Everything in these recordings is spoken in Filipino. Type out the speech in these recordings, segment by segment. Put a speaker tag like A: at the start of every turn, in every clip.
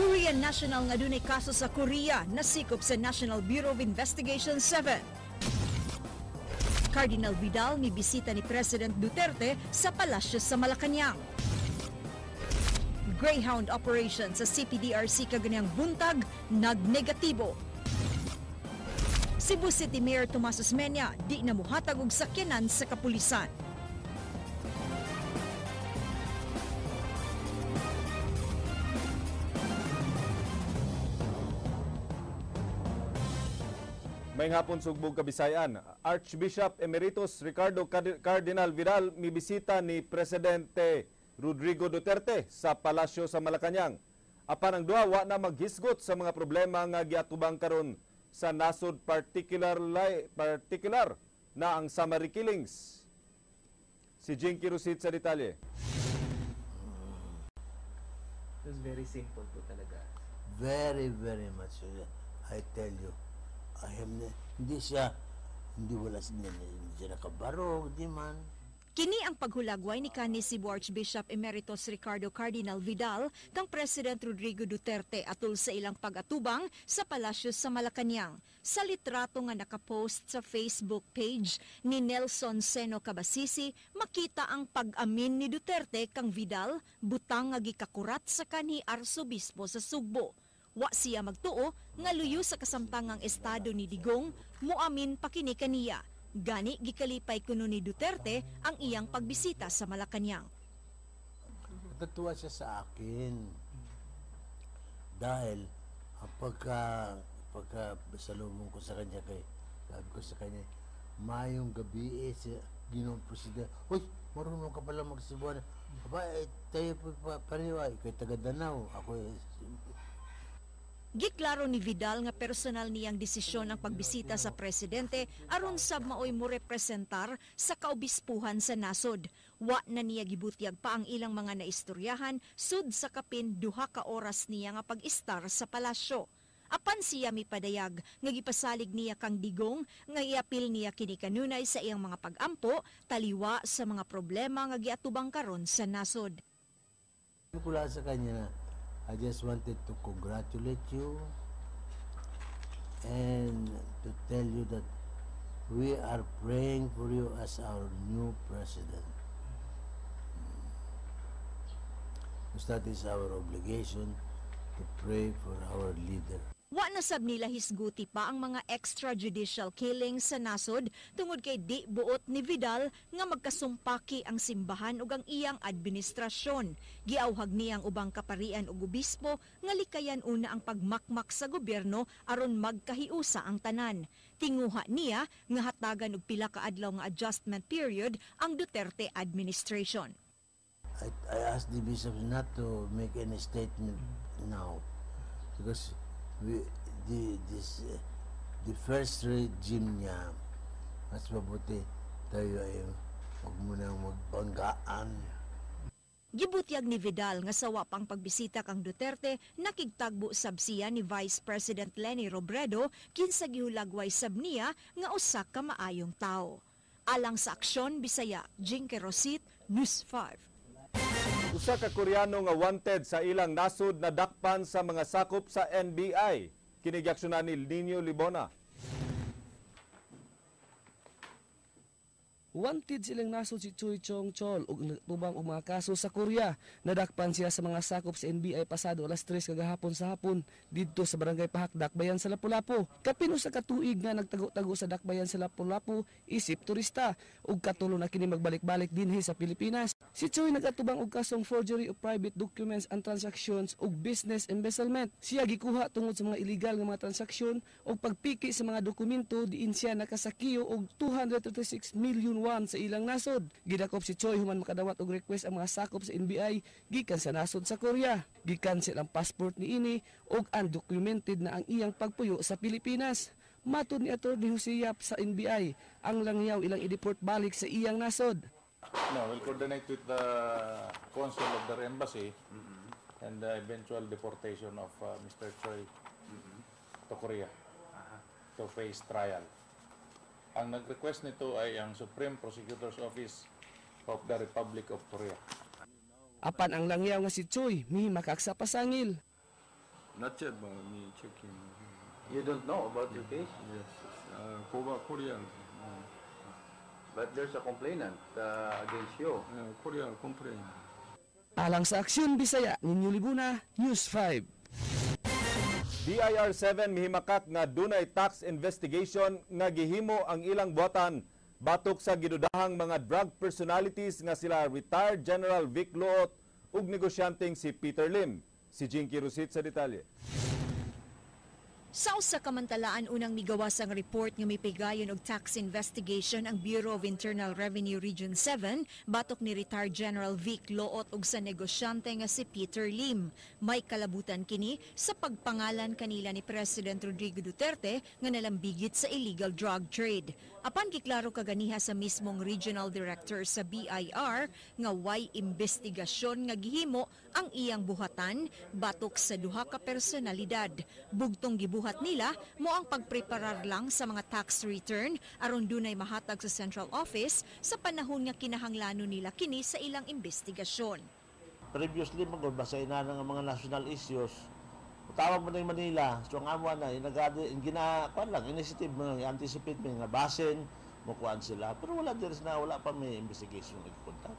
A: Korean national nga dunay kaso sa Korea nasikop sa National Bureau of Investigation 7. Cardinal Vidal mibisita ni President Duterte sa palasyo sa Malacañang. Greyhound operation sa CPDRC kaganyang buntag nagnegatibo. Cebu City Mayor Tomas Osmeña di na muhatag og sakyanan sa kapulisan.
B: May hapon sugbog Kabisayan, Archbishop Emeritus Ricardo Cardinal Vidal mibisita ni Presidente Rodrigo Duterte sa palasyo sa Malacañang. Apan ang duha wa na maghisgot sa mga problema nga giatubang karon sa nasod particular na ang Samari Killings. Si Jinky Rusit sa detalye.
C: It was very simple po talaga.
D: Very, very much. I tell you. Hindi wala siya nakabarog, di man.
A: Kini ang paghulagway ni kanhi Cebu Archbishop Emeritus Ricardo Cardinal Vidal kang President Rodrigo Duterte atol sa ilang pag-atubang sa palasyo sa Malacañang. Sa litrato nga nakapost sa Facebook page ni Nelson Seno Cabasisi, makita ang pag-amin ni Duterte kang Vidal butang nga gikakurat sa kanhi Arsobispo sa Sugbo. Wa siya magtuo nga luyo sa kasamtangang estado ni Digong, muamin pa kini kaniya. Gani gikalipay kuno ni Duterte ang iyang pagbisita sa Malacañang.
D: Natuwa siya sa akin. Dahil pagka salubong ko sa kanya sabi ko sa kanya, mayong gabi siya Ginoong Presidente, uy, marunong ka pala magsibuan. Aba, tayo pareho ay, kay taga Danao. Ako
A: Giklaro ni Vidal nga personal niyang desisyon ang pagbisita sa presidente aron sab maoy mo representar sa kaobispuhan sa nasod. Wa na niya gibutyag pa ang ilang mga naistoryahan sud sa kapin duha ka oras niya nga pag-istar sa palasyo. Apan siya mipadayag nga gipasalig niya kang Digong nga iapil niya kini kanunay sa iyang mga pag-ampo taliwa sa mga problema nga giatubang karon sa nasod.
D: Kula sa kanya na I just wanted to congratulate you and to tell you that we are praying for you as our new president. Because that is our obligation to pray for our leader.
A: Wa na sab nila hisguti pa ang mga extrajudicial killings sa nasod tungod kay di buot ni Vidal nga magkasumpaki ang simbahan ug ang iyang administrasyon. Giawhag niya ang ubang kaparian ug obispo nga likayan una ang pagmakmak sa gobyerno aron magkahiusa ang tanan. Tinguha niya nga hatagan og pila ka adlaw nga adjustment period ang Duterte administration.
D: I asked the bishops not to make any statement now because the first regime niya, mas mabuti tayo ay huwag munang magbanggaan.
A: Gibutyag ni Vidal nga sawa pang pagbisita kang Duterte, nakigtagbo sab siya ni Vice President Leni Robredo kinsa gihulagway sab niya nga usa ka maayong tao. Alang sa aksyon, Bisaya, Jinky Rosit, News 5.
B: Usa ka Koreano nga wanted sa ilang nasod na dakpan sa mga sakop sa NBI. Kinigyaksunan ni Nino Libona.
C: Wanted silang nasod si Choi Chong-chol ug tubang og mga kaso sa Korea. Nadakpan siya sa mga sakop sa NBI pasado alas 3 kagahapon sa hapon didto sa Barangay Pahak, Dakbayan sa Lapu-Lapu. Kapin usa ka tuig nga nagtago-tago sa Dakbayan sa Lapu-Lapu isip turista ug katulo na kini magbalik-balik dinhi sa Pilipinas. Si Choi nagatubang og kasong forgery of private documents and transactions ug business embezzlement. Siya gikuha tungod sa mga illegal nga mga transaksyon ug pagpiki sa mga dokumento diin siya nakasakiyo og 236 million sa ilang nasod. Gidakop si Choi human makadawat og request ang mga sakop sa NBI gikan sa nasod sa Korea. Gikansel ang passport ni ini ug undocumented na ang iyang pagpuyo sa Pilipinas. Matud ni Atty. Jose Yap sa NBI, ang langyaw ilang i-deport balik sa iyang nasod.
E: No, we'll coordinate with the consul of their embassy and the eventual deportation of Mr. Choi to Korea to face trial. Ang nag-request nito ay ang Supreme Prosecutor's Office of the Republic of Korea.
C: Apan ang langyaw nga si Choi mihimakak sa pasangil.
F: Not yet, but me checking.
G: You don't know about your case,
F: Yes, Korea.
G: but there's a complainant against you.
F: Korea complain.
C: Alang sa Aksyon Bisaya, Ninyo Libuna, News 5.
B: DIR7 mihimakak nga dunay tax investigation nga gihimo ang ilang buhatan batok sa gidudahang mga drug personalities nga sila retired General Vic Loot ug negosyanteng si Peter Lim. Si Jinky Rusit sa detalye.
A: Sa usa ka mantalaan unang migawas ang report nga mipigayon og tax investigation ang Bureau of Internal Revenue Region 7 batok ni retired General Vic Loot ug sa negosyante nga si Peter Lim. May kalabutan kini sa pagpangalan kanila ni President Rodrigo Duterte nga nalambigit sa illegal drug trade. Apan giklaro kaganiha sa mismong regional director sa BIR nga way investigasyon nga gihimo ang iyang buhatan batok sa duha ka personalidad. Bugtong gibuhat nila mo ang pagpreparar lang sa mga tax return aron dunay mahatag sa central office sa panahon nga kinahanglanon nila kini sa ilang investigasyon.
H: Previously, magbasay na ng mga national issues. Tawag mo na yung Manila, so ang amo na, initiative mo, anticipate mo nga basin, mukuhaan sila. Pero wala pa may investigation nagpunta.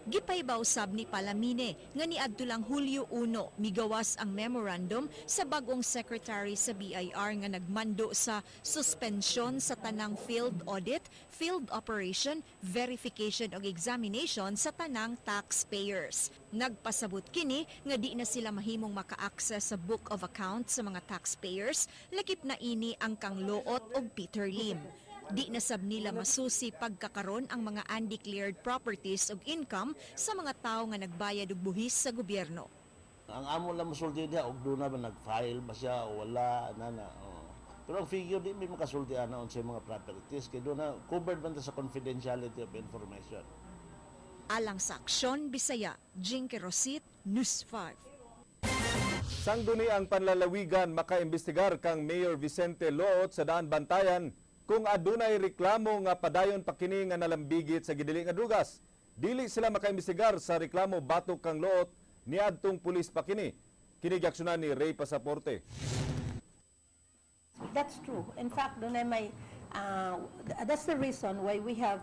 A: Gipaybaw sab ni Palamine nga niadto lang Hulyo 1 migawas ang memorandum sa bagong secretary sa BIR nga nagmando sa suspensyon sa tanang field audit, field operation, verification ug examination sa tanang taxpayers. Nagpasabot kini nga di na sila mahimong maka-access sa book of accounts sa mga taxpayers, lakip na ini ang kang Loot ug Peter Lim. Di na sab nila masusi pagkakaron ang mga undeclared properties ug income sa mga tao nga nagbayad og buhis sa gobyerno.
H: Ang amo lang masulti niya, og doon na ba nag-file ba siya o wala, na. Pero ang figure di may makasulti na sa mga properties, kaya doon na covered man sa confidentiality of information.
A: Alang sa Aksyon Bisaya, Jinky Rosit, News 5.
B: Sangduni ang panlalawigan makaimbestigar kang Mayor Vicente Loot sa Daan Bantayan kung adunay reklamo nga padayon pa kini nga nalambigit sa gidili nga drugas. Dili sila makaimbestigar sa reklamo batok kang Loot niadtong pulis pa kini. Kini giaksyonan ni Ray Pasaporte.
I: That's true. In fact, that's the reason why we have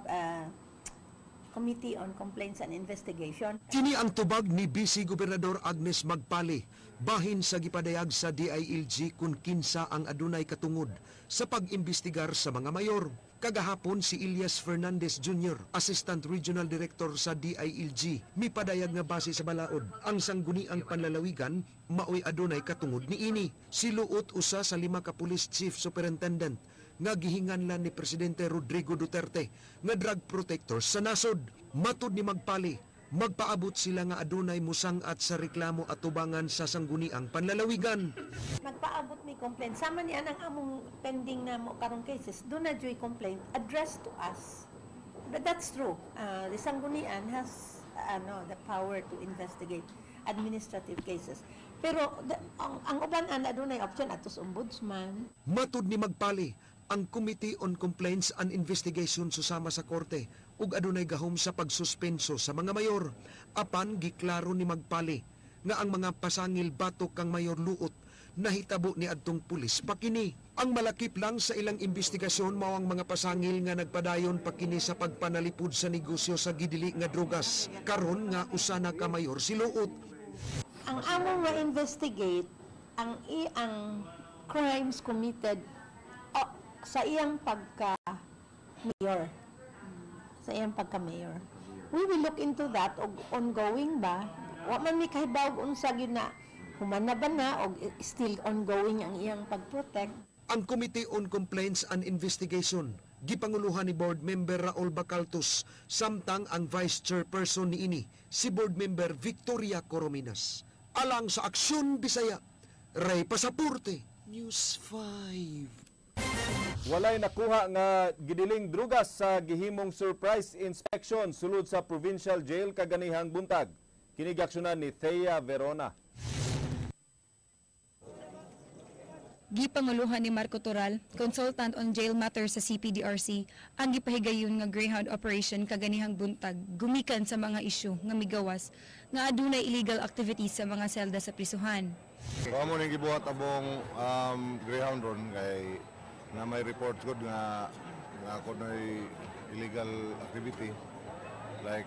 I: Committee on Complaints and Investigation.
J: Kini ang tubag ni Vice Gobernador Agnes Magpali bahin sa gipadayag sa DILG kung kinsa ang adunay katungod sa pag-imbestigar sa mga mayor. Kagahapon si Elias Fernandez Jr., Assistant Regional Director sa DILG, mipadayag nga base sa balaod ang sangguniang panlalawigan maoy adunay katungod ni ini. Si Luot usa sa 5 ka Police Chief Superintendent nga gihinganlan ni Presidente Rodrigo Duterte nga drug protectors sa nasod. Matud ni Magpali, magpaabot sila nga adunay musangat sa reklamo at tubangan sa sangguniang panlalawigan.
I: Magpaabot mi complaint. Sama niya ang among pending na mo karong cases. Doon na joy complaint addressed to us. But that's true. The sanggunian has the power to investigate administrative cases. Pero ang uban ana adunay option atos ombudsman.
J: Matud ni Magpali, ang Committee on Complaints and Investigation susama sa korte ug adunay gahom sa pagsuspenso sa mga mayor. Apan giklaro ni Magpali nga ang mga pasangil batok kang Mayor Luot nahitabo ni adtong pulis pakini. Ang malakip lang sa ilang investigasyon mao ang mga pasangil nga nagpadayon pakini sa pagpanalipod sa negosyo sa gidili nga drugas. Karon nga usa na ka mayor si Luot.
I: Ang among ma-investigate ang crimes committed sa iyang pagka-mayor. We will look into that og ongoing ba. Wa man mi kahibawg unsa gyud na humana ba na og still ongoing ang iyang pag-protect.
J: Ang Committee on Complaints and Investigation gipanguluhan ni Board Member Raul Bacaltos samtang ang Vice Chairperson niini si Board Member Victoria Corominas. Alang sa Aksyon Bisaya, Ray Pasaporte, News 5.
B: Walay nakuha nga gidiling drugas sa gihimong surprise inspection sulod sa Provincial Jail kaganihang buntag. Kini giaksyonan ni Thea Verona.
K: Gipanguluhan ni Marco Toral, consultant on jail matters sa CPDRC, ang gipahigayon nga Greyhound operation kaganihang buntag gumikan sa mga isyu nga migawas nga adunay illegal activities sa mga selda sa prisuhan.
L: Kung mo nang gibuhat abong Greyhound ron kay na may report ko nga ako na illegal activity like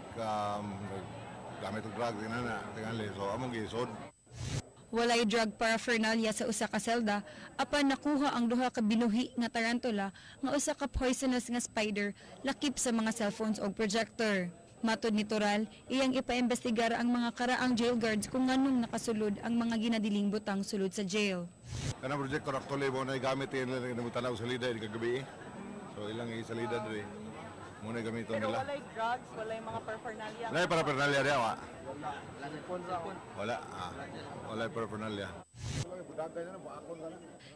L: gamit og drugs na tingali so among gisod.
K: Walay drug paraphernalia sa usa ka selda apan nakuha ang duha ka binuhi nga tarantula nga usa ka poisonous nga spider lakip sa mga cellphones o projector. Matod ni Toral, iyang ipaimbestigar ang mga karaang jail guards kung nganong nakasulod ang mga ginadiling butang sulod sa jail.
L: Kanang projector actually mo na gamit nila ng tanaw sa lida kagabi. So ilang isalida dre. Muna gamiton nila.
M: Pero walay drugs, walay mga paraphernalia.
L: Walay paraphernalia diya wa. Wala. Walay paraphernalia.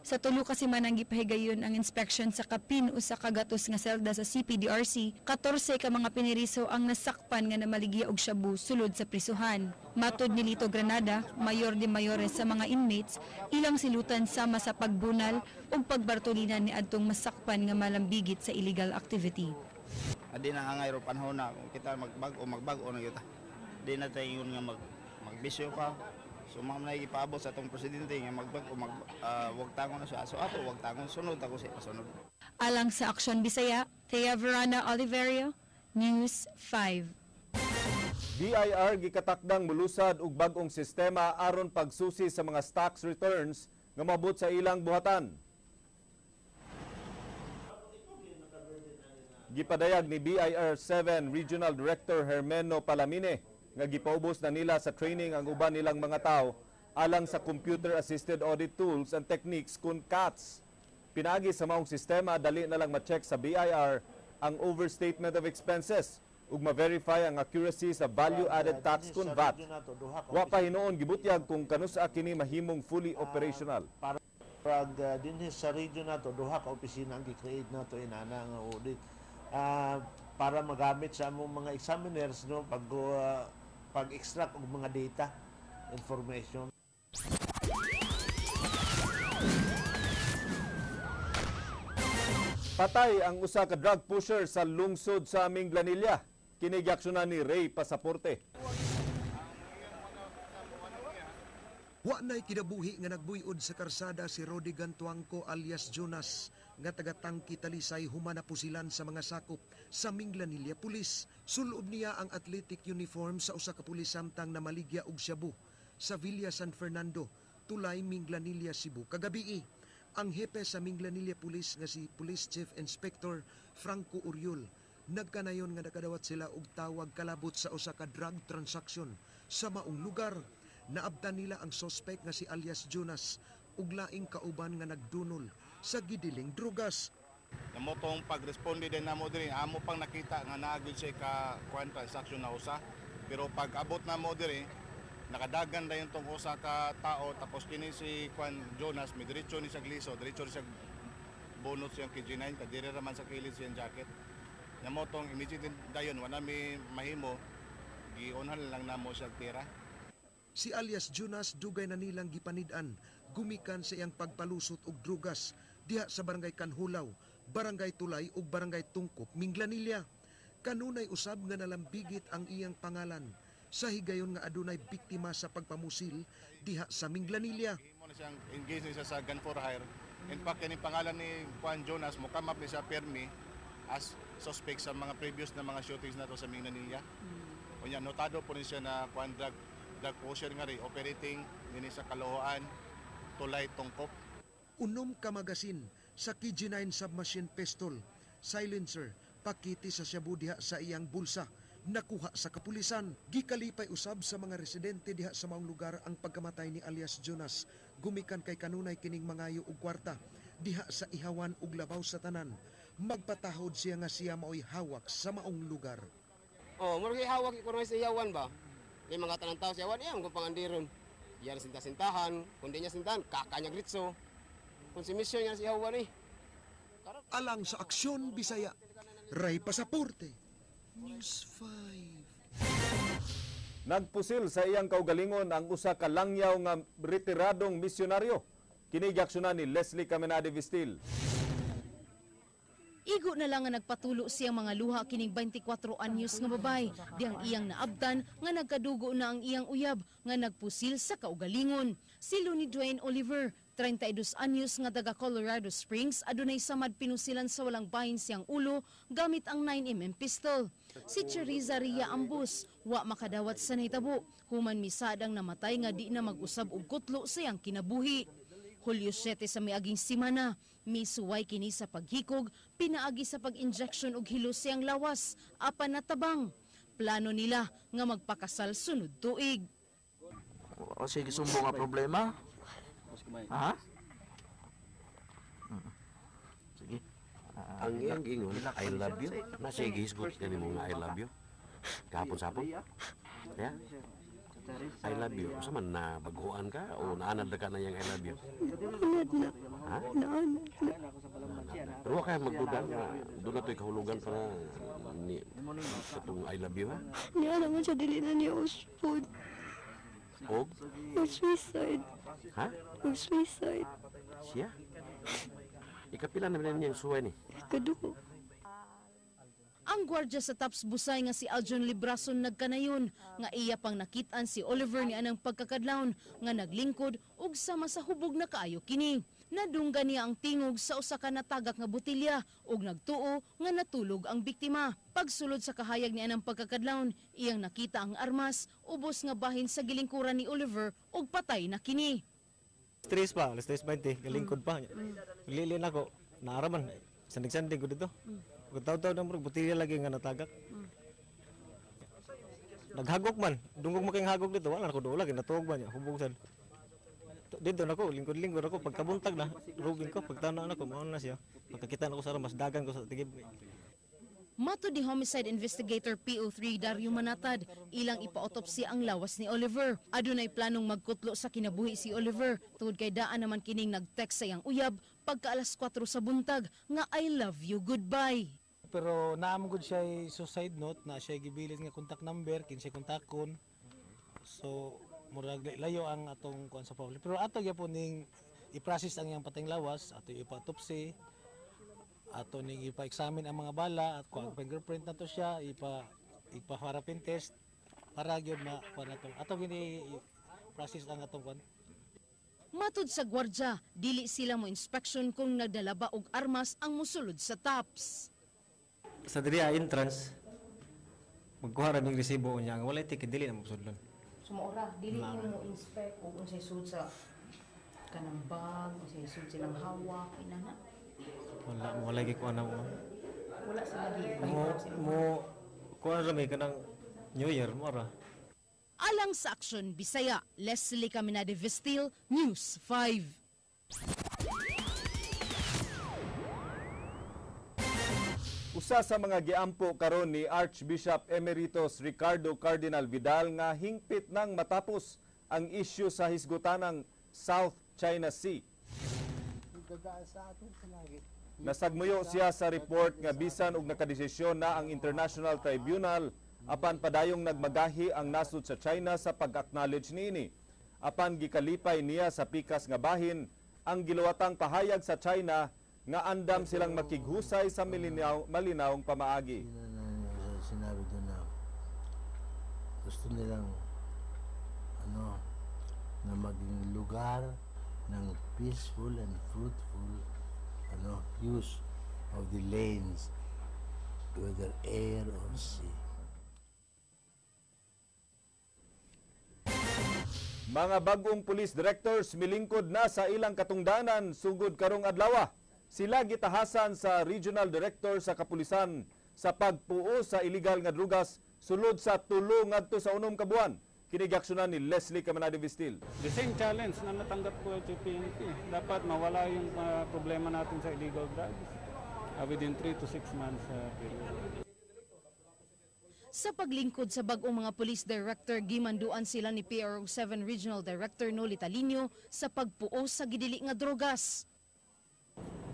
K: Sa tulo kasi man ang gipahigayon ang inspection sa kapin usa ka gatos nga selda sa CPDRC, 14 ka mga piniriso ang nasakpan nga namaligya og shabu sulod sa prisuhan. Matod ni Lito Granada, mayor de mayores sa mga inmates, ilang silutan sama sa pagbunal ug pagbartulinan ni adtong masakpan nga malambigit sa illegal activity.
N: Adi na angay ro panahon na kung kita magbago na kita. Di na tayo yun nga magbisyo pa. So mga na ipaabot sa atong presidente nga wag tangon na siya. So ato wag tangon sunod ako siya pasunod.
K: Alang sa Aksyon Bisaya, Thea Verana Oliverio, News 5.
B: BIR gikatakdang mulusad og bag-ong sistema aron pagsusi sa mga tax returns nga mabot sa ilang buhatan. Gipadayag ni BIR 7 Regional Director Hermeno Palamine nga gipaubos na nila sa training ang uban nilang mga tao alang sa Computer Assisted Audit Tools and Techniques kun CATS. Pinagi sa maong sistema, dali na lang ma-check sa BIR ang overstatement of expenses ug ma-verify ang accuracy sa value-added tax kun VAT. Wa pa hinuon gibutyag kung kanusa kini mahimong fully operational.
H: Pag dinhi sa region nato duha ka opisina ang gi-create nato inana nga audit. Para magamit sa among mga examiners no pag-extract og mga data information.
B: Patay ang usa ka drug pusher sa lungsod sa Minglanilla. Kini giaksyonan ni Ray Pasaporte.
J: Wa na'y kinabuhi nga nagbuy-od sa karsada si Rodigan Tuangco alias Jonas nga taga-Tangki Talisay humana pusilan sa mga sakop sa Minglanilla Police. Sulob niya ang athletic uniform sa usa ka pulis samtang namaligya og shabu sa Villa San Fernando, Tulay, Minglanilla, Cebu kagabi. Ang hepe sa Minglanilla Police nga si Police Chief Inspector Franco Uriol nagkanayon nga nakadawat sila og tawag kalabot sa usa ka drug transaction sa maong lugar. Naabtan nila ang suspect nga si alias Jonas ug laing kauban nga nagdunol sa gidiling drugas.
N: Namo tong pagresponde din namo diri amo pang nakita nga naagid siya ka kuan transaction na usa pero pag abot na mo diri nakadagan dayon tong usa ka tao tapos kini si kuan Jonas mi diretso ni sa gliso diretso ni sa bonus yung KG9 kadire raman sa kilid siyang jacket. Namo tong immediate dayon wala mi mahimo giunhan lang namo siya tira.
J: Si alias Jonas dugay na nilang gipanid-an gumikan sa iyang pagpalusot og drugas diha sa barangay Kanhulaw, barangay Tulay ug barangay Tungkop, Minglanilla. Kanunay usab nga nalambigit ang iyang pangalan sa higayon nga adunay biktima sa pagpamusil diha sa Minglanilla.
N: Mo na siyang engage siya sa gun for hire. In fact kini pangalan ni Juan Jonas mo come up ni sa permi as suspect sa mga previous na mga shootings nato sa Minglanilla. Unya notado po ni siya na kuan drug pusher nga rin, operating nini sa Kalohoan, Tulay, Tungkop.
J: Unom ka magasin sa KG9 submachine pistol, silencer, pakiti sa shabu diha sa iyang bulsa, nakuha sa kapulisan. Gikalipay usab sa mga residente diha sa maong lugar ang pagkamatay ni alias Jonas. Gumikan kay kanunay kining mangayo og kwarta diha sa ihawan ug labaw sa tanan. Magpatahod siya nga siya maoy hawak sa maong lugar.
O: Oh, murag hawak ko sa ihawan ba? May mga tanang tao siya, wala kung pangandiron. Yan sinta-sintahan, kundi niya sintahan, kakanya gritso. Kung si mission niya si Hawan eh.
J: Alang sa Aksyon Bisaya, Ray Pasaporte, News 5.
B: Nagpusil sa iyang kaugalingon ang usa ka langyaw nga retiradong misyonaryo. Kini giaksyonan ni Leslie Caminade Vistil.
P: Igo na lang nga nagpatulo siyang mga luha kining 24 anyos nga babay, diyang iyang naabdan nga nagkadugo na ang iyang uyab nga nagpusil sa kaugalingon. Si Looney Dwayne Oliver, 32 anyos nga taga Colorado Springs, adunay samad pinusilan sa walang bahin siyang ulo gamit ang 9mm pistol. Si Cheriza Ria Ambus, wa makadawat sa nitabo, human misadang namatay nga di na mag-usab og kutlo sa iyang kinabuhi. Hulyo 7 sa miaging simana, misuway kini sa paghikog, pinaagi sa pag-injection og hilo siyang lawas, apan natabang. Plano nila nga magpakasal sunod tuig.
H: O sige, sumbo nga problema. Ha? Sige.
Q: Ang iyang ingon, I love you. Nasa igisgot ka mo nga I love you. Kahapon-sapon. Yeah? I love you. Sa man na baguhan ka o naanad na ka na yung I love you?
R: Naanad na.
Q: Ha?
R: Naanad na.
Q: Pero huwag kaya magduda na doon na ito'y kahulugan para ni itong I love you, ha?
R: Niya naman siya dili na niya usod.
Q: Og?
R: O suicide.
Q: Ha?
R: O suicide.
Q: Siya? Ikapila naman niyang suway ni?
R: Kaduho.
P: Ang gwardya sa Taps Busay nga si Aljon Librason nagkanayon nga iya pang nakitaan si Oliver ni anang pagkakadlawon nga naglingkod ug sama sa hubog na kaayo kini. Nadunggan niya ang tingog sa usa ka natagak nga botilya ug nagtuo nga natulog ang biktima. Pagsulod sa kahayag ni anang pagkakadlawon, iyang nakita ang armas, ubos nga bahin sa gilingkuran ni Oliver ug patay na kini.
S: Stress pa, alas 3:20, galingkod pa. Lilin ako, naaraman, sandig-sandig ko dito. Pagkataw-taw na mo, butilya lagi nga natagak. Naghagok man, dungog mo kayong hagok dito, wala na ko doon lagi, natuog ba niya, hubog sad. Dito na ko, lingkod-lingkod ako, pagkabuntag na, rubing ko, pagtanaw na ko, mauna na siya. Pagkakita na ko sa ramas, dagan ko sa tigib.
P: Mato di homicide investigator PO3 Dario Manatad, ilang ipa-autopsy ang lawas ni Oliver. Adunay planong magkutlo sa kinabuhi si Oliver, tungod kay daan naman kining nag-text sa iyang uyab pagka alas 4 sa buntag nga I love you, goodbye.
S: Pero naamgod siya suicide note na siya gibilis nga contact number, kinsay kontakon. So, murag layo ang atong kuan sa problem. Pero ato gyapon ning i-process ang iyang patayng lawas, ato ipa-autopsy, ato ning ipa-examine ang mga bala at kung fingerprint na to siya, ipa-parapin test para gyud ma kuan ato. Ato gini process ang atong kuan.
P: Matud sa gwardya, dili sila mo inspection kung nagdala ba og armas ang musulod sa Taps.
S: Sa diri entrance, magkuha ra ning resibo unya, walay ticket dili na mosudlon.
T: Sumaura, dili niyo mo inspect kung unsay sud sa kanang bag, unsay sud silang hawak, inana.
S: Wala gikuha na mo.
T: Wala sa lagi.
S: Mo kuha ra may kanang New Year mo ra.
P: Alang sa Aksyon Bisaya, Leslie Caminade Vestil, News 5.
B: Usa sa mga giampo karon ni Archbishop Emeritus Ricardo Cardinal Vidal nga hingpit nang matapos ang isyu sa hisgutanang South China Sea. Nasagmuyo siya sa report nga bisan og nakadesisyon na ang International Tribunal apan padayong nagmagahi ang nasud sa China sa pag-acknowledge niini. Apan gikalipay niya sa pikas nga bahin ang giluwatang pahayag sa China nga andam silang makighusay sa malinawong pamaagi.
D: Sinabi doon na gusto nilang na maging lugar ng peaceful and fruitful use of the lanes, whether air or sea.
B: Mga bagong police directors milingkod na sa ilang katungdanan sugod karong adlaw. Sila gitahasan sa regional director sa kapulisan sa pagpuo sa illegal nga drugas sulod sa 3 ngadto sa 6 ka buwan. Kini giaksyonan ni Leslie Caminade Vestil.
F: The same challenge na natanggap ko sa PNP. Dapat mawala yung problema natin sa illegal drugs within 3 to 6 months period.
P: Sa paglingkod sa bagong mga police director, gimanduan sila ni PRO 7 Regional Director Noli Talinio sa pagpuo sa gidili nga drogas.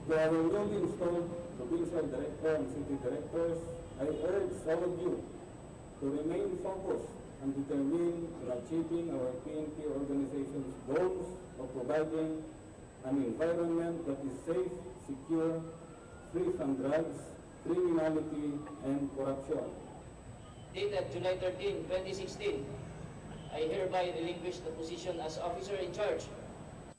U: Kaya nung newly installed provincial director and city directors, I urge all of you to remain focused and determined in achieving our PNP organization's goals of providing an environment that is safe, secure, free from drugs, criminality, and corruption.
E: Dated July 13, 2016, I hereby relinquish the position as officer in charge.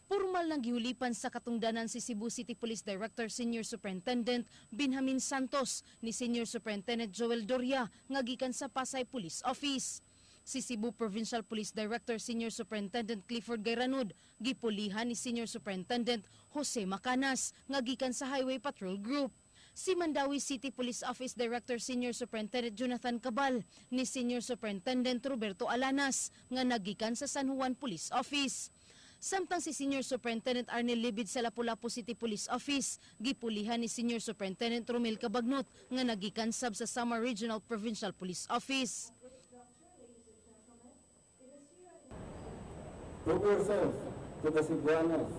P: Formal nang gihulipan sa katungdanan si Cebu City Police Director Senior Superintendent Benjamin Santos ni Senior Superintendent Joel Doria nga gikan sa Pasay Police Office. Si Cebu Provincial Police Director Senior Superintendent Clifford Gayranud gipulihan ni Senior Superintendent Jose Macanas nga gikan sa Highway Patrol Group. Si Mandawi City Police Office Director Senior Superintendent Jonathan Cabal ni Senior Superintendent Roberto Alanas nga nagikan sa San Juan Police Office. Samtang si Senior Superintendent Arnel Libid sa Lapu-Lapu City Police Office, gipulihan ni Senior Superintendent Romel Cabagnot nga nagikan sab sa Samar Regional Provincial Police Office.
U: Prove yourself to the Cebuanos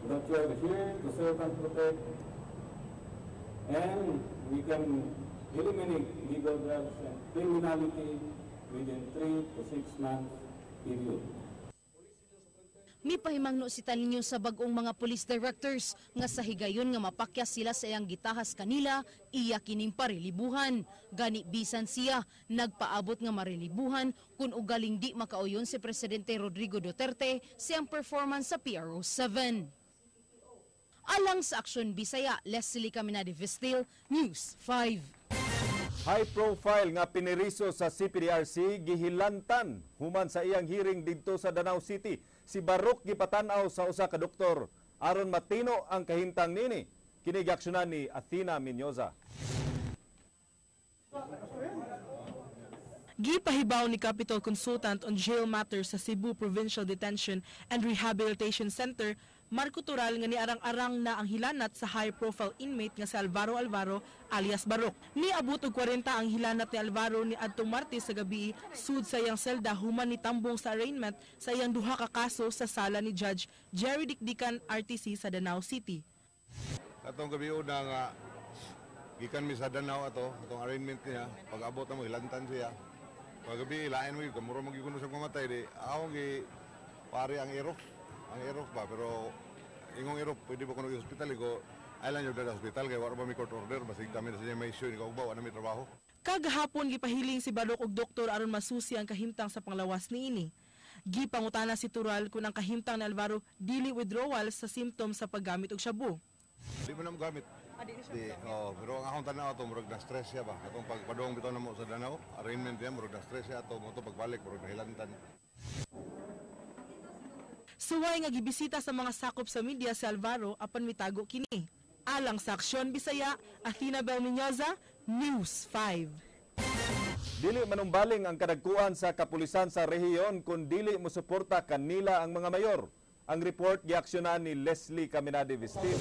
U: that you are here to serve and protect, and we can eliminate legal drugs and criminality within 3 to 6 months period.
P: Mipahimangno si Talinyo sa bagong mga police directors nga sa higayon nga mapakya sila sa iyang gitahas kanila, iya kining parilibuhan. Gani bisan siya, nagpaabot nga marilibuhan kung ugaling di makauyon si Presidente Rodrigo Duterte siyang performance sa PRO 7. Alang sa Aksyon Bisaya, Leslie Caminade Vestil, News 5.
B: High profile nga piniriso sa CPDRC gihilantan human sa iyang hearing didto sa Danau City. Si Barok gipatan-aw sa usa ka doktor aron matino ang kahimtang nini. Kini giaksyonan ni Athena Minyoza.
V: Gipahibaw ni Capital Consultant on Jail Matters sa Cebu Provincial Detention and Rehabilitation Center, Marco Tural nga niarang-arang na ang hilanat sa high-profile inmate nga si Alvaro alias Barok. Niabot og 40 ang hilanat ni Alvaro ni adtong Martes sa gabi sud sa iyang selda human ni tambong sa arraignment sa iyang duha ka kaso sa sala ni Judge Jerry Dikdikan RTC sa Danau City.
L: Atong gabi una nga gikan mi sa Danau atong arraignment niya, pag-abot na mo hilantan siya. Pag-gabi lain mo kamuro magikuno sa mamatay di ako gi pare ang Erof ba, pero ingong Erof pwede ba kuno sa hospital ko ailan yung sa hospital kay wala ba may court order basig kami na sa may issue ni kaubaw na may trabaho.
V: Kagahapon gipahiling si Barok og doktor aron masusi ang kahimtang sa panglawas niini. Gipangutana si Tural kung ang kahimtang ni Alvaro dili withdrawal sa symptoms sa paggamit og shabu.
L: Di mo na magamit. Pero ang akong tanaw ito, murag na-stress siya ba? Atong pagpadong bitaw na mo sa Danau, arraignment yan, murag na-stress siya ito, mo ito pagbalik, murag nahilantan.
V: Suway nga gibisita sa mga sakop sa media si Alvaro apan mitago kini. Alang sa Aksyon Bisaya, Athena Minyoza, News 5.
B: Dili manumbaling ang kadagkuan sa kapulisan sa rehiyon kung dili mo suporta kanila ang mga mayor. Ang report giaksyonan ni Leslie Caminade Vestil.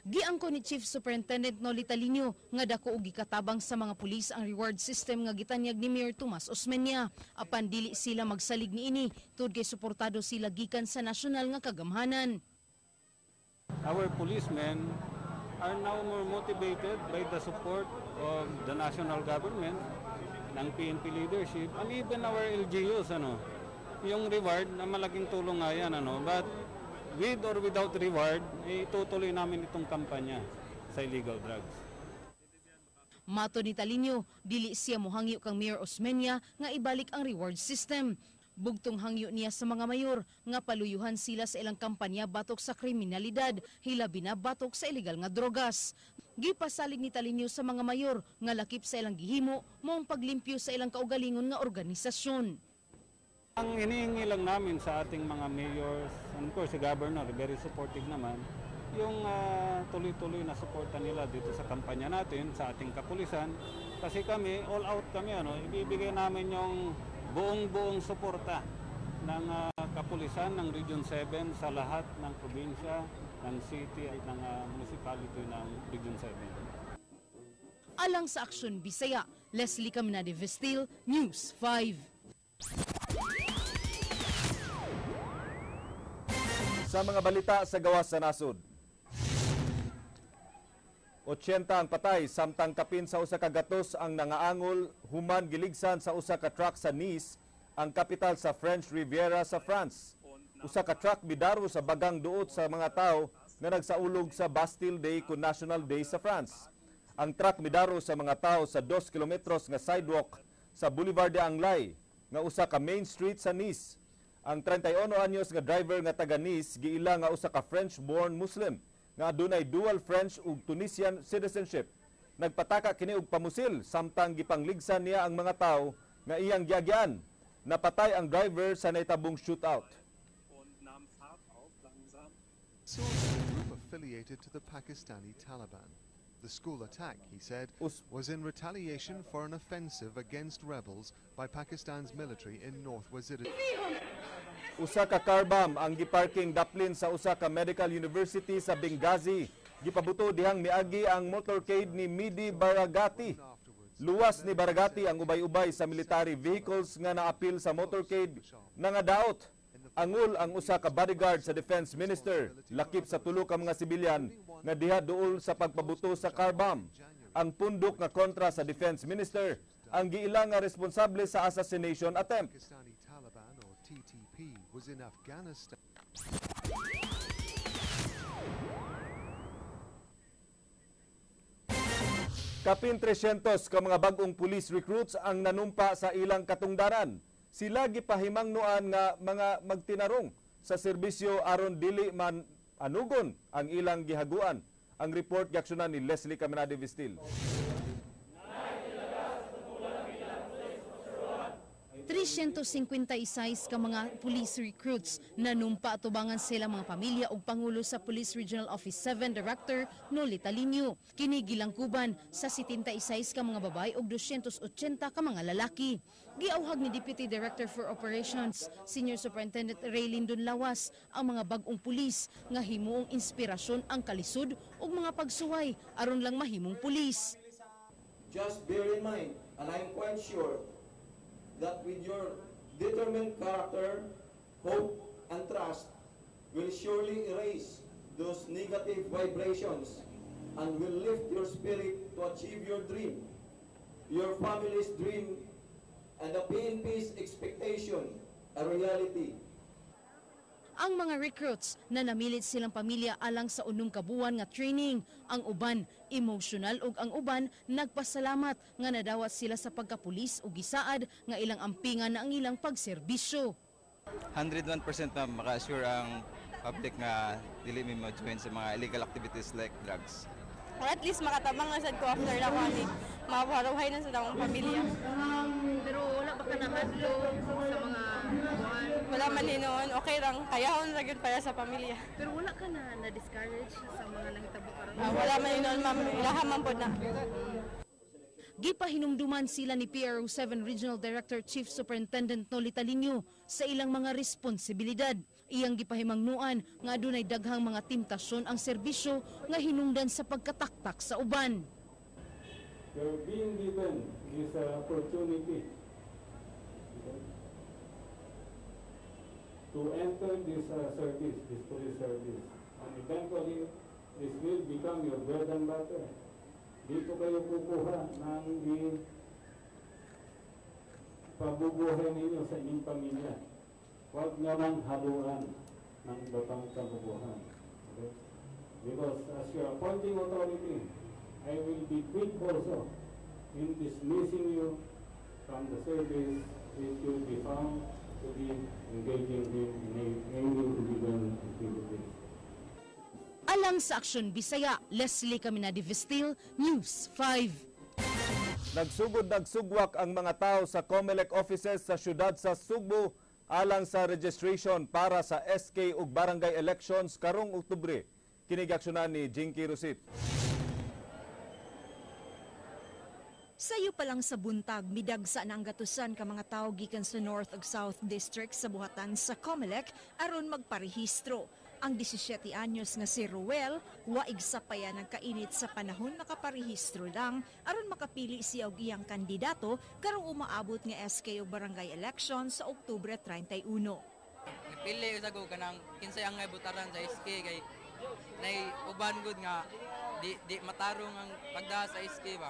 P: Giangko ni Chief Superintendent Noli Talinio nga dako og gikatabang sa mga pulis ang reward system nga gitanyag ni Mayor Tomas Osmeña. Apan dili sila magsalig niini tungod kay suportado sila gikan sa nasyonal nga kagamhanan.
F: Our policemen are now more motivated by the support of the national government, ng PNP leadership, and even our LGUs. Yung reward na malaking tulong nga yan, but with or without reward, itutuloy namin itong kampanya sa illegal drugs.
P: Mato ni Talinio, dili siya mohangyo kang Mayor Osmeña nga ibalik ang reward system. Bugtong hangyo niya sa mga mayor nga paluyuhan sila sa ilang kampanya batok sa kriminalidad, hilabi na batok sa illegal nga drogas. Gipasalig ni Talinio sa mga mayor nga lakip sa ilang gihimo moong paglimpyo sa ilang kaugalingon nga organisasyon.
F: Ang hinihingi lang namin sa ating mga mayors, and of course si Governor, very supportive naman, yung tuloy-tuloy na suporta nila dito sa kampanya natin, sa ating kapulisan. Kasi kami, all out kami, ibibigay namin yung buong suporta ng kapulisan ng Region 7 sa lahat ng probinsya, ng city at ng municipality ng Region 7.
P: Alang sa Aksyon Bisaya, Leslie Caminade Vestil, News 5.
B: Sa mga balita sa gawas sa nasod. 80 ang patay samtang kapin sa usa ka gatos ang nangaangol human giligsan sa usa ka truck sa Nice, ang kapital sa French Riviera sa France. Usa ka truck bidaro sa bagang duot sa mga tao nga nagsaulog sa Bastille Day kun National Day sa France. Ang truck midaro sa mga tao sa 2 kilometros nga sidewalk sa Boulevard de Anglay nga usa ka main street sa Nice. Ang 31 anyos nga driver nga taga Nice giila nga usa ka French-born Muslim nga adunay dual French ug Tunisian citizenship. Nagpataka kini og pamusil samtang gipangligsan niya ang mga tao nga iyang giagyan. Napatay ang driver sa naitabong shootout.
C: Group affiliated to the Pakistani Taliban. The school attack, he said, was in retaliation for an offensive against rebels by Pakistan's military in North Waziristan.
B: Usa ka car bomb ang giparking daplin sa usa ka medical university sa Benghazi. Gipabuto dihang miagi ang motorcade ni Midi Baragati. Luwas ni Baragati ang ubay-ubay sa military vehicles nga naapil sa motorcade nga daot. Angul ang usa ka bodyguard sa defense minister, lakip sa tulo ka mga sibilyan nga diha duol sa pagpabuto sa car bomb. Ang pundok nga kontra sa defense minister ang giila nga responsable sa assassination attempt.
C: Pakistani Taliban or TTP was in Afghanistan.
B: Kapin 300 ka mga bag-ong police recruits ang nanumpa sa ilang katungdanan. Sila gipahimangnuan nga mga magtinarong sa serbisyo aron dili man anugon ang ilang gihaguan. Ang report giaksyonan ni Leslie Caminade Vistil.
P: 356 ka mga police recruits nanumpa atubangan sila mga pamilya ug pangulo sa Police Regional Office 7 Director Noli Talinio. Kini gilangkuban sa 76 ka mga babay ug 280 ka mga lalaki. Giauhag ni Deputy Director for Operations Senior Superintendent Raylin Dunlawas ang mga bag-ong pulis nga himuong inspirasyon ang kalisod ug mga pagsuway aron lang mahimong pulis.
G: Just bear in mind, and I'm quite sure that with your determined character, hope, and trust will surely erase those negative vibrations and will lift your spirit to achieve your dream, your family's dream, and the PNP's expectation, a reality.
P: Ang mga recruits na namilit silang pamilya alang sa unong kabuan nga training, ang uban emotional ug ang uban nagpasalamat nga nadawat sila sa pagkapulis ug gisaad nga ilang ampingan na ang ilang pagserbisyo.
W: 101% na maka-assure ang public nga dili mi ma-join sa mga illegal activities like drugs.
X: Or at least makatabang na sad ko after na kami maparuhay na sa damang pamilya.
P: Pero wala ba ka nahadlo sa mga buwan?
X: Wala man din noon, okay lang, kayahon ra gyud para sa pamilya.
P: Pero wala ka na discourage sa mga nahitabo karon?
X: Wala man din noon, ma'am, ilahan man pod na.
P: Gipahinumduman sila ni PRO 7 Regional Director Chief Superintendent Noli Talinio sa ilang mga responsibilidad. Iyang gipahimangnuan nga adunay daghang mga temptasyon ang serbisyo nga hinungdan sa pagkataktak sa uban.
U: You're being given this opportunity to enter this service, this police service, and eventually this will become your bread and butter. Dito kayo kukuha ng pabubuhay ninyo sa inyong pamilya. Huwag naman haluan ng batang kabubuhan. Okay? Because as your appointing authority, I will be quick also in dismissing you from the service if you be found to be engaging in any illegal activities.
P: Alang sa Aksyon Bisaya, Leslie Caminade Vistil, News 5.
B: Nagsugod-nagsugwak ang mga tao sa COMELEC offices sa syudad sa Sugbo alang sa registration para sa SK ug barangay elections karong Oktubre. Kinigaksyonan ni Jinky Rusit.
A: Sayo pa lang sa buntag, midagsa na ang gatusan ka mga tao gikan sa North ug South District sa buhatan sa COMELEC aron magparehistro. Ang 17 anyos nga si Ruel, waig sa paya nagkainit sa panahon makaparehistro lang aron makapili siya og iyang kandidato karong umaabot nga SK ug barangay election sa Oktubre 31.
Y: Pili sa ko kanang kinsay ang butaran sa SK kay nay uban gud nga di matarong ang pagdaha sa SK ba.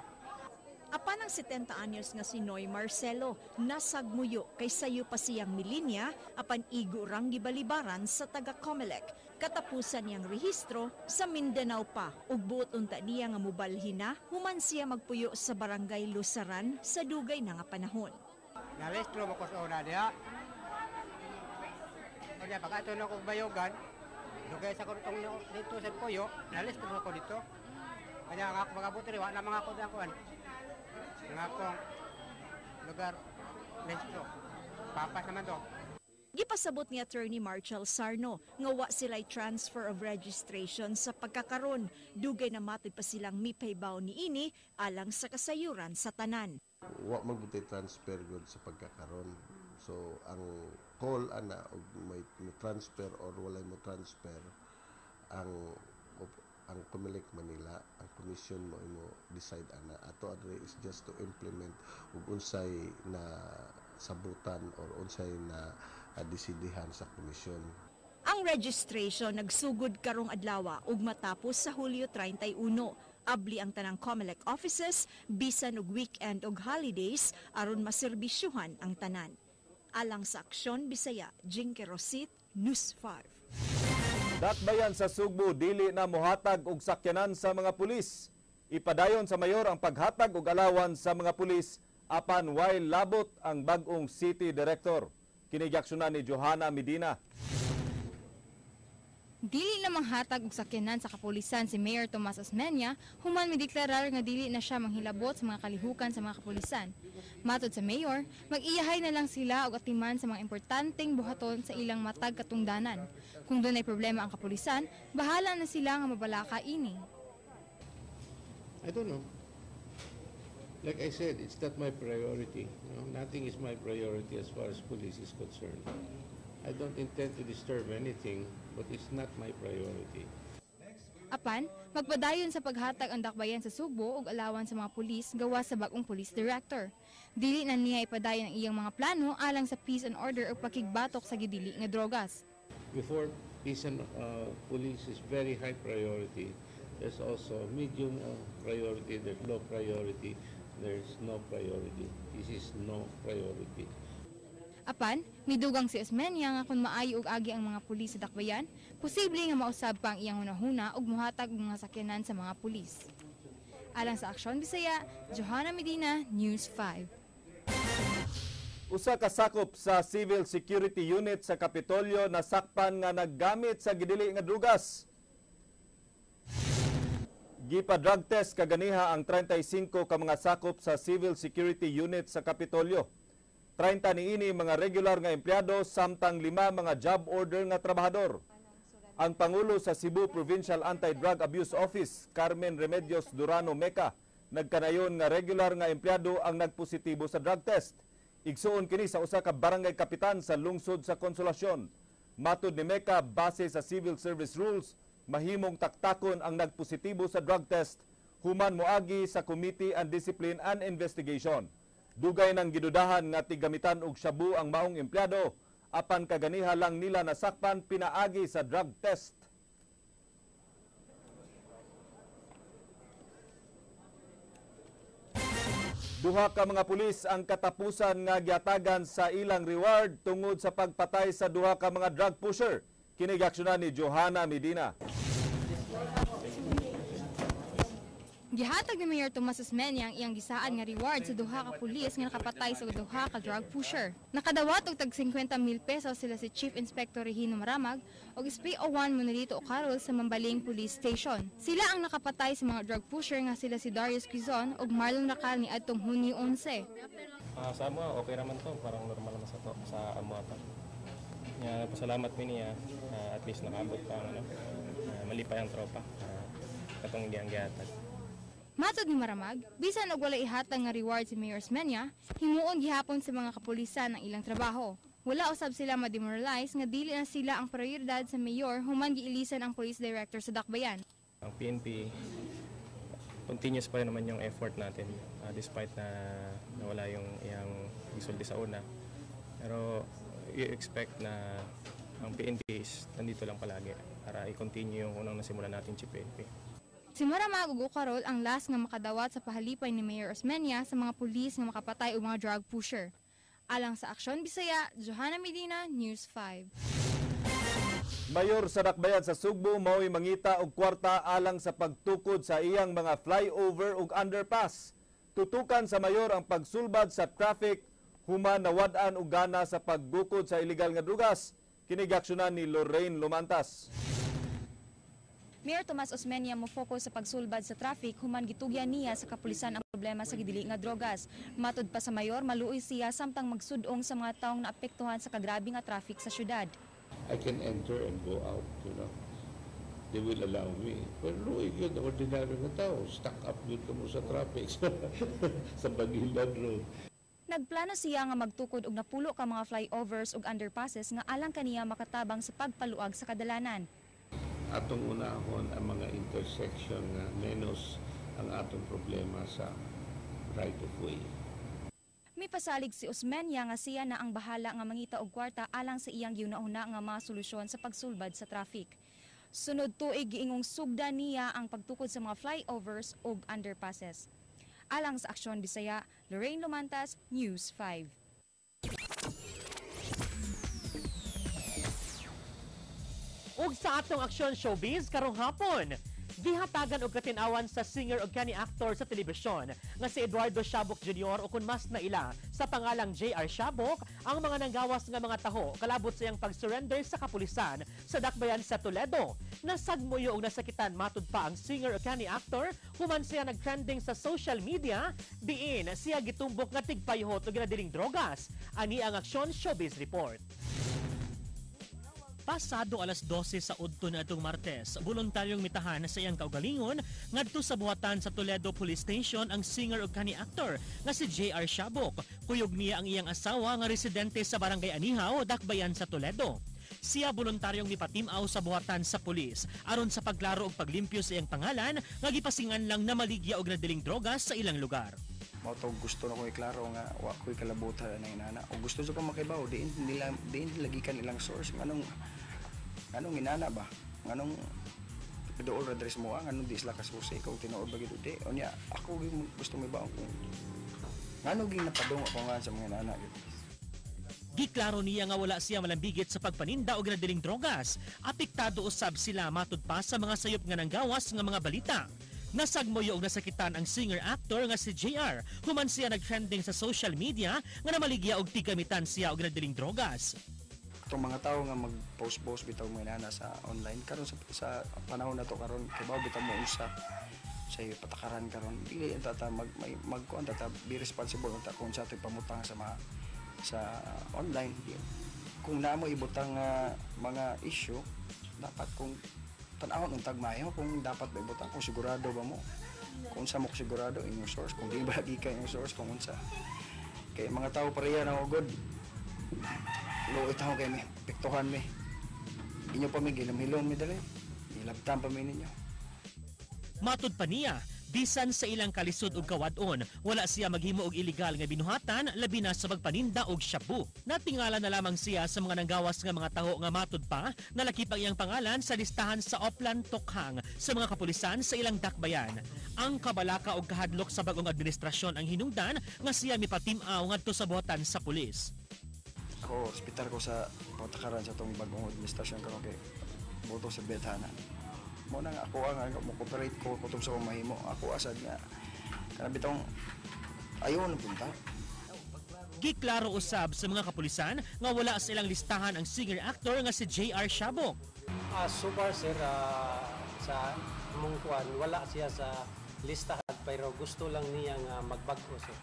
A: Apan ang 70 anyos nga si Noy Marcelo nasagmuyo kay sayo pa siyang milinya apan igo rang gibalibaran sa taga Comelec. Katapusan niyang rehistro sa Mindanao pa ug buot unta niya nga mobalhina human siya magpuyo sa barangay Lusaran sa dugay na nga panahon.
I: Nalistro mo ko sa una diha. Kaya pag ato na kong bayogan, dugay sa kurtong dito sa Puyo, nalistro ko dito. Kaya nga ako mga butri, wala mga ako na kuhan. Nga akong lugar, listro. Papas naman to.
A: Gipasabot ni Attorney Marshall Sarno nga wa sila'y transfer of registration sa pagkakaron. Dugay na matod pa silang mipaybaw ni ini alang sa kasayuran sa tanan.
K: Wa man gud transfer gud sa pagkakaron. So ang call ana og may transfer or walay mo transfer ang Comelec Manila, ang commission mo imo decide ana. Ato adre is just to implement ug unsay na sabutan or unsay na desidihan sa komisyon.
A: Ang registration nagsugod karong adlaw ug matapos sa Hulyo 31. Abli ang tanang Comelec offices bisan og weekend ug holidays aron maserbisyuhan ang tanan. Alang sa Aksyon Bisaya, Jinky Rosit, News 5.
B: Datbayan sa Sugbo dili na mohatag og sakyanan sa mga pulis. Ipadayon sa mayor ang paghatag og alawan sa mga pulis apan while labot ang bag-ong city director. Kinigaksyonan ni Johanna Medina.
M: Dili na manghatag og sakyanan sa kapulisan si Mayor Tomas Osmeña human mideklarar nga dili na siya manghilabot sa mga kalihukan sa mga kapulisan. Matod sa Mayor, mag-iyahay na lang sila og atiman sa mga importanteng buhaton sa ilang matag katungdanan. Kung dunay problema ang kapulisan, bahala na sila nga mabalaka ini.
N: I don't know. Like I said, it's not my priority. Nothing is my priority as far as police is concerned. I don't intend to disturb anything, but it's not my priority.
M: Apan, magpadayon sa paghatag ang dakbayan sa Sugbo ug alawan sa mga pulis gawa sa bag-ong police director. Dili na niya ipadayon ang iyang mga plano alang sa peace and order ug pakigbatok sa gidili nga drogas.
N: Before peace and police is very high priority. There's also medium priority, there's low priority, there's no priority. This is no priority.
M: Apan, midugang si Osmeña nga kung maayo og agi ang mga pulis sa dakbayan, posible nga mausab pa ang iyang hunahuna og mohatag og mga sakyanan sa mga pulis. Alang sa Aksyon Bisaya, Johanna Medina, News 5.
B: Usa ka sakop sa Civil Security Unit sa Kapitolyo nasakpan nga naggamit sa gidili nga drugas. Gipa-drug test kaganiha ang 35 ka mga sakop sa Civil Security Unit sa Kapitolyo. 30 niini mga regular nga empleyado samtang 5 mga job order nga trabahador. Ang Pangulo sa Cebu Provincial Anti-Drug Abuse Office, Carmen Remedios Durano Meca, nagkanayon nga regular nga empleyado ang nagpositibo sa drug test. Igsuon kini sa usa ka barangay kapitan sa lungsod sa Konsolasyon. Matud ni Meca, base sa Civil Service Rules, mahimong taktakon ang nagpositibo sa drug test human moagi sa Committee on Discipline and Investigation. Dugay ng gidudahan nga tigamitan og shabu ang maong empleyado apan kaganiha lang nila nasakpan pinaagi sa drug test. Duha ka mga pulis ang katapusan nga giatagan sa ilang reward tungod sa pagpatay sa duha ka mga drug pusher. Kinigaksyonan ni Johanna Medina.
M: Gihatag ni Mayor Tomas Osmeña ang iyang gisaan nga reward sa duha ka pulis nga nakapatay sa duha ka drug pusher. Nakadawat og tag 50,000 pesos sila si Chief Inspector Regino Maramag og SPO1 Monolito Ocarol sa Mambaling Police Station. Sila ang nakapatay sa mga drug pusher nga sila si Darius Quizon og Marlon Racal ni adtong Hunyo 11.
O: Sa amo okay naman to, parang normal naman sa amo ta. Pasalamat mi niya at least nakaabot pa ang malipay ang tropa katong giyang gihatag.
M: Matod ni Maramag, bisan og wala ihatag nga reward si Mayor Osmeña, himuon gihapon sa mga kapulisan ang ilang trabaho. Wala usab sila ma-demoralize nga dili na sila ang prioridad sa mayor human giilisan ang police director sa dakbayan.
O: Ang PNP continuous pa rin naman yung effort natin despite na nawala yung iyang gisulti sa una. Pero you expect na ang PNP is nandito lang palagi para i-continue yung unang nasimulan natin si PNP.
M: Si Maramag ug Ukarol ang last nga makadawat sa pahalipay ni Mayor Osmeña sa mga pulis nga makapatay og mga drug pusher. Alang sa Aksyon Bisaya, Johanna Medina, News 5.
B: Mayor sa Dakbayan sa Sugbo mao'y mangita og kwarta alang sa pagtukod sa iyang mga flyover ug underpass. Tutukan sa mayor ang pagsulbad sa traffic human nawad-an og gana sa paggukod sa illegal nga drugas. Kinigaksyonan ni Lorraine Lumantas.
H: Mayor Tomas Osmeña mo focus sa pagsulbad sa traffic human gitugyan niya sa kapulisan ang problema sa gidili nga drogas. Matud pa sa mayor, maluoy siya samtang magsudong sa mga taong naapektuhan sa kagrabe nga traffic sa syudad.
N: I can enter and go out, you know. They will allow me. Pero luoy yun, ordinary na tao. Stuck up yun ka mo sa traffic sa Bagilan Road.
H: Nagplano siya nga magtukod og napulo ka mga flyovers ug underpasses nga alang kaniya makatabang sa pagpaluag sa kadalanan.
N: Atong unahon ang mga intersection nga menos ang atong problema sa right of way.
H: May pasalig si Osmeña nga siya na ang bahala nga mangita og kwarta alang sa iyang giuna-una nga mga solusyon sa pagsulbad sa traffic. Sunod tuig giingong sugda niya ang pagtukod sa mga flyovers ug underpasses. Alang sa Aksyon Bisaya, Lorraine Lumantas, News 5.
J: Ug sa atong Aksyon Showbiz karong hapon, gihatagan og katinawan sa singer ug kani actor sa telebisyon nga si Eduardo Shabok Jr. o kun mas naila sa pangalang JR Shabok ang mga nanggawas nga mga taho kalabot sa iyang pag-surrender sa kapulisan sa Dakbayan sa Toledo. Nasagmuyo og nasakitan matud pa ang singer ug kani actor human siya nagtrending sa social media diin siya gitumbok nga tigpayhot og ginadiling drogas. Ani ang Aksyon Showbiz Report. Pasado alas 12 sa udto na itong Martes, voluntaryong mitahan sa iyang kaugalingon ngadto sa buhatan sa Toledo Police Station ang singer ug kani actor nga si JR Shabok. Kuyog niya ang iyang asawa nga residente sa Barangay Anihaw, Dakbayan sa Toledo. Siya voluntaryong mipatimaw sa buhatan sa pulis aron sa paglaro og paglimpyo sa iyang pangalan nga gipasingan lang na maligya og nadiling drogas sa ilang lugar.
Q: Mao to gusto na ko iklaro nga wa ko'y kalabutan na inana. O gusto ko makibaw diin lagi kan ilang source nganong inana ba? Nganong dool ra dress mo nganong di sila kasusi ko tinuod ba gid di. Unya ako gusto mibaw ko. Nganong ging napadong ako nga sa mga inana gid.
J: Giklaro niya nga wala siya malambigit sa pagpaninda og nadiling drogas. Apektado usab sila matud pa sa mga sayop nga nanggawas nga mga balita. Nasagmoyo og nasakitan ang singer-actor nga si JR human siya nagtrending sa social media nga namaligya og tigamitan siya og nadiling drogas.
Q: Itong mga tao nga mag-post bitaw mo inana sa online karon sa panahon na to karon kibaw bitaw mo usa sa patakaran karon dili tata magkuan tata be responsible ta kung sa ato pamutang sa online. Kung naamo ibutang mga issue dapat kung tanawon untag mayo kung dapat ba ibutang kung sigurado ba mo kung sa mo sigurado inyong source kung di ba gi ka inyong source kung unsa kay mga tao pareha na ugod luoy tawo kay mi pektuhan mi inyo pa mi ginamhilom mi dali ilabtan pa mi ninyo.
J: Matud pa niya bisan sa ilang kalisod ug kawadon, wala siya maghimo og illegal nga binuhatan labi na sa pagpaninda og shabu. Natingala na lamang siya sa mga nanggawas nga mga taho nga matud pa nalakip ang iyang pangalan sa listahan sa Oplan Tokhang sa mga kapulisan sa ilang dakbayan. Ang kabalaka og kahadlok sa bagong administrasyon ang hinungdan nga siya mipatimaw ngadto sa buhatan sa pulis.
Q: Ako hospital ko sa patakaran sa tong bagong administrasyon karon kay boto sa betana. Mo nang ako ang mo-cooperate ko kutob sa mahimo ako asad nga kanabitong ayaw na punta.
J: Giklaro usab sa mga kapulisan nga wala sa ilang listahan ang singer-actor nga si JR Shabok.
R: So far sir, sa mong kuan wala siya sa listahan pero gusto lang niya nga magbag-o sir.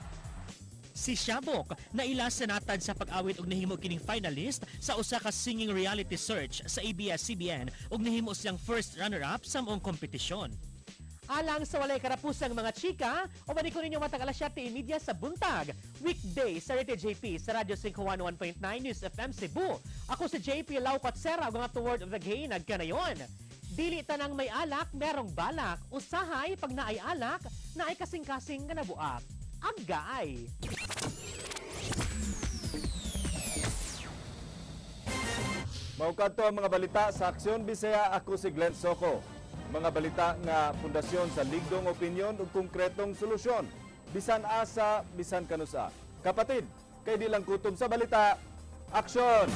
J: Si Shabok naila sa natad sa pag-awit og nahimo kining finalist sa usa ka singing reality search sa ABS-CBN ug nahimo siyang first runner-up sa moong kompetisyon. Alang sa walay karapusang mga chika, o balik ko ninyo matag alas 7:30 sa buntag, weekday sa Rete JP sa Radio 511.9 News FM Cebu. Ako si JP Lau Cotsera ug ang word of the day nagkanayon. Dili tanang may alak, merong balak. Usahay pag naay alak, naay kasing-kasing nga nabuak. Agay!
B: Maukanto ang mga balita sa Aksyon Bisaya. Ako si Glenn Soco. Mga balita nga pundasyon sa ligdong opinyon ug konkretong solusyon. Bisan asa, bisan kanusa. Kapatid, kay di lang kutob sa balita. Aksyon!